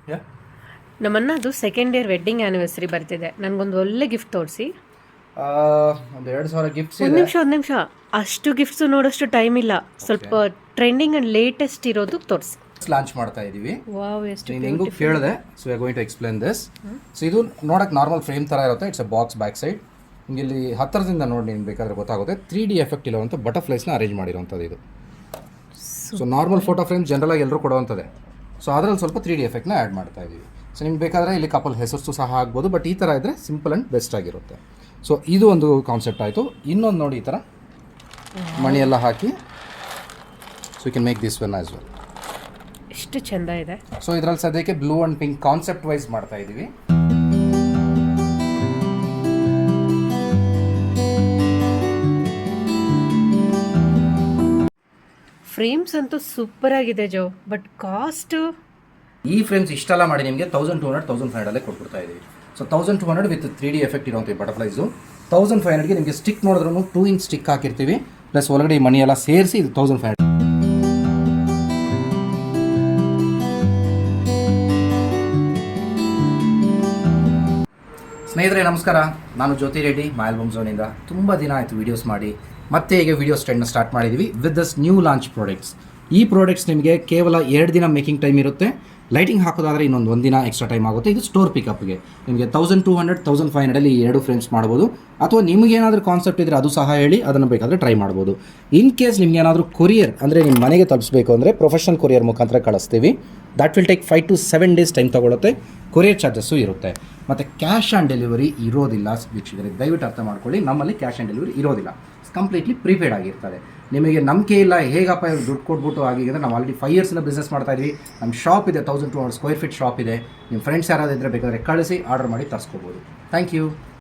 Yeah. ನಮ್ಮನ್ನದು second year wedding anniversary ಬರ್ತಿದೆ. ನನಗೊಂದು ಒಳ್ಳೆ ಗಿಫ್ಟ್ ತೋರಿಸಿ. ಒಂದು 2,000 ಗಿಫ್ಟ್ಸ್ ಒಂದು ಇದೆ. ನಿಮಿಷ ಅಷ್ಟು ಗಿಫ್ಟ್ಸು ನೋಡೋಷ್ಟು ಟೈಮ್ ಇಲ್ಲ. ಸ್ವಲ್ಪ ಟ್ರೆಂಡಿಂಗ್ ಆ್ಯಂಡ್ ಲೇಟೆಸ್ಟ್ ಇರೋದು ತೋರಿಸಿ. ಲಾಂಚ್ ಮಾಡ್ತಾ ಇದ್ದೀವಿ. ವಾವ್, ಎಷ್ಟು ನೀನು ಹೆಂಗೂ ಕೇಳಿದೆ, so we are going to explain this. So ಇದು ನೋಡೋಕೆ ನಾರ್ಮಲ್ ಫ್ರೇಮ್ ಥರ ಇರುತ್ತೆ. It's a box back side. ನಿಮಗೆ ಇಲ್ಲಿ ಹತ್ತಿರದಿಂದ ನೋಡಿ ನಿಮ್ಗೆ ಬೇಕಾದ್ರೆ ಗೊತ್ತಾಗುತ್ತೆ. 3D ಎಫೆಕ್ಟ್ ಇರುವಂಥ ಬಟರ್ಫ್ಲೈಸ್ನ ಅರೇಂಜ್ ಮಾಡಿರೋಂಥದ್ದು ಇದು. ಸೊ ನಾರ್ಮಲ್ ಫೋಟೋ ಫ್ರೇಮ್ ಜನರಲಾಗಿ ಎಲ್ಲರೂ ಕೊಡುವಂಥದ್ದೇ. ಸೊ ಅದರಲ್ಲಿ ಸ್ವಲ್ಪ 3D ಎಫೆಕ್ಟ್ನ ಆ್ಯಡ್ ಮಾಡ್ತಾ ಇದ್ದೀವಿ. ಸೊ ನಿಮ್ಗೆ ಬೇಕಾದರೆ ಇಲ್ಲಿ ಕಪಲ್ ಹೆಸರು ಸಹ ಆಗ್ಬೋದು, ಬಟ್ ಈ ಥರ ಇದ್ದರೆ ಸಿಂಪಲ್ ಆ್ಯಂಡ್ ಬೆಸ್ಟ್ ಆಗಿರುತ್ತೆ. ಸೊ ಇದು ಒಂದು ಕಾನ್ಸೆಪ್ಟ್ ಆಯಿತು. ಇನ್ನೊಂದು ನೋಡಿ, ಈ ಥರ ಮಣಿ ಎಲ್ಲ ಹಾಕಿ, so you can make this one as well. ಎಷ್ಟು ಚೆಂದ ಇದೆ. ಸೊ ಇದರಲ್ಲಿ ಸದ್ಯಕ್ಕೆ blue and pink concept wise ಮಾಡ್ತಾ ಇದ್ದೀವಿ. ಫ್ರೇಮ್ಸ್ ಅಂತೂ ಸೂಪರ್ ಆಗಿದೆ ಜೋ, ಬಟ್ ಕಾಸ್ಟ್ ಈ ಫ್ರೇಮ್ಸ್ ಇಷ್ಟೆಲ್ಲ ಮಾಡಿ ನಿಮಗೆ 1200 1500 ಕೊಟ್ಬಿಡ್ತಾ ಇದ್ದೀವಿ. ಸೊ 1200 ವಿತ್ 3D ಎಫೆಕ್ಟ್ ಇರುವಂಥ ಬಟರ್ಫ್ಲೈಸು. 1500ಗೆ ನಿಮಗೆ ಸ್ಟಿಕ್ ನೋಡಿದ್ರೂ 2 ಇಂಚ್ ಸ್ಟಿಕ್ ಹಾಕಿರ್ತೀವಿ, ಪ್ಲಸ್ ಒಳಗಡೆ ಈ ಮನಿ ಎಲ್ಲ ಸೇರಿಸಿ ಇದು 1500. ಸ್ನೇಹಿತರೆ ನಮಸ್ಕಾರ, ನಾನು ಜ್ಯೋತಿ ರೆಡ್ಡಿ ಆಲ್ಬಮ್ ಝೋನಿಂದ. ತುಂಬ ದಿನ ಆಯಿತು ವೀಡಿಯೋಸ್ ಮಾಡಿ, ಮತ್ತೆ ಈಗ ವೀಡಿಯೋಸ್ ಟ್ರೆಂಡ್ನ ಸ್ಟಾರ್ಟ್ ಮಾಡಿದ್ದೀವಿ with this new launch products. ಈ ಪ್ರಾಡಕ್ಟ್ಸ್ ನಿಮಗೆ ಕೇವಲ 2 ದಿನ ಮೇಕಿಂಗ್ ಟೈಮ್ ಇರುತ್ತೆ. ಲೈಟಿಂಗ್ ಹಾಕೋದಾದರೆ ಒಂದು ದಿನ ಎಕ್ಸ್ಟ್ರಾ ಟೈಮ್ ಆಗುತ್ತೆ. ಇದು ಸ್ಟೋರ್ ಪಿಕಪ್ಗೆ ನಿಮಗೆ 1200 1500 ಈ 2 ಫ್ರೇಮ್ಸ್ ಮಾಡ್ಬೋದು. ಅಥವಾ ನಿಮಗೇನಾದರೂ ಕಾನ್ಸೆಪ್ಟ್ ಇದ್ದರೆ ಅದು ಸಹ ಹೇಳಿ, ಅದನ್ನು ಬೇಕಾದರೆ ಟ್ರೈ ಮಾಡ್ಬೋದು. ಇನ್ ಕೇಸ್ ನಿಮ್ಗೆ ಏನಾದರೂ ಕೊರಿಯರ್ ಅಂದರೆ ನಿಮ್ಮ ಮನೆಗೆ ತಲುಪಿಸಬೇಕು ಅಂದರೆ ಪ್ರೊಫೆಷನಲ್ ಕೊರಿಯರ್ ಮುಖಾಂತರ ಕಳಿಸ್ತೀವಿ. That will take 5 to 7 days time ತೊಗೊಳುತ್ತೆ. ಕೊರಿಯರ್ ಚಾರ್ಜಸ್ಸು ಇರುತ್ತೆ. ಮತ್ತು ಕ್ಯಾಶ್ ಆನ್ ಡೆಲಿವರಿ ಇರೋದಿಲ್ಲ ವೀಕ್ಷಕರಿಗೆ, ದಯವಿಟ್ಟು ಅರ್ಥ ಮಾಡ್ಕೊಳ್ಳಿ. ನಮ್ಮಲ್ಲಿ ಕ್ಯಾಶ್ ಆನ್ ಡೆಲಿವರಿ ಇರೋದಿಲ್ಲ, ಕಂಪ್ಲೀಟ್ಲಿ ಪ್ರೀಪೇಡ್ ಆಗಿರ್ತದೆ. ನಿಮಗೆ ನಂಬಿಕೆ ಇಲ್ಲ, ಹೇಗಪ್ಪ ಇವ್ರು ದುಡ್ಡು ಕೊಟ್ಬಿಟ್ಟು ಆಗಿದೆ. ನಾವು ಆಲ್ರೆಡಿ 5 yearsನ ಬಿಸ್ನೆಸ್ ಮಾಡ್ತಾ ಇದ್ವಿ. ನಮ್ಮ ಶಾಪ್ ಇದೆ, 1200 square feet ಶಾಪ್ ಇದೆ. ನಿಮ್ಮ ಫ್ರೆಂಡ್ಸ್ ಯಾರಾದರೂ ಇದ್ದರೆ ಬೇಕಾದರೆ ಕಳಿಸಿ ಆರ್ಡರ್ ಮಾಡಿ ತರಿಸ್ಕೋಬೋದು. Thank you.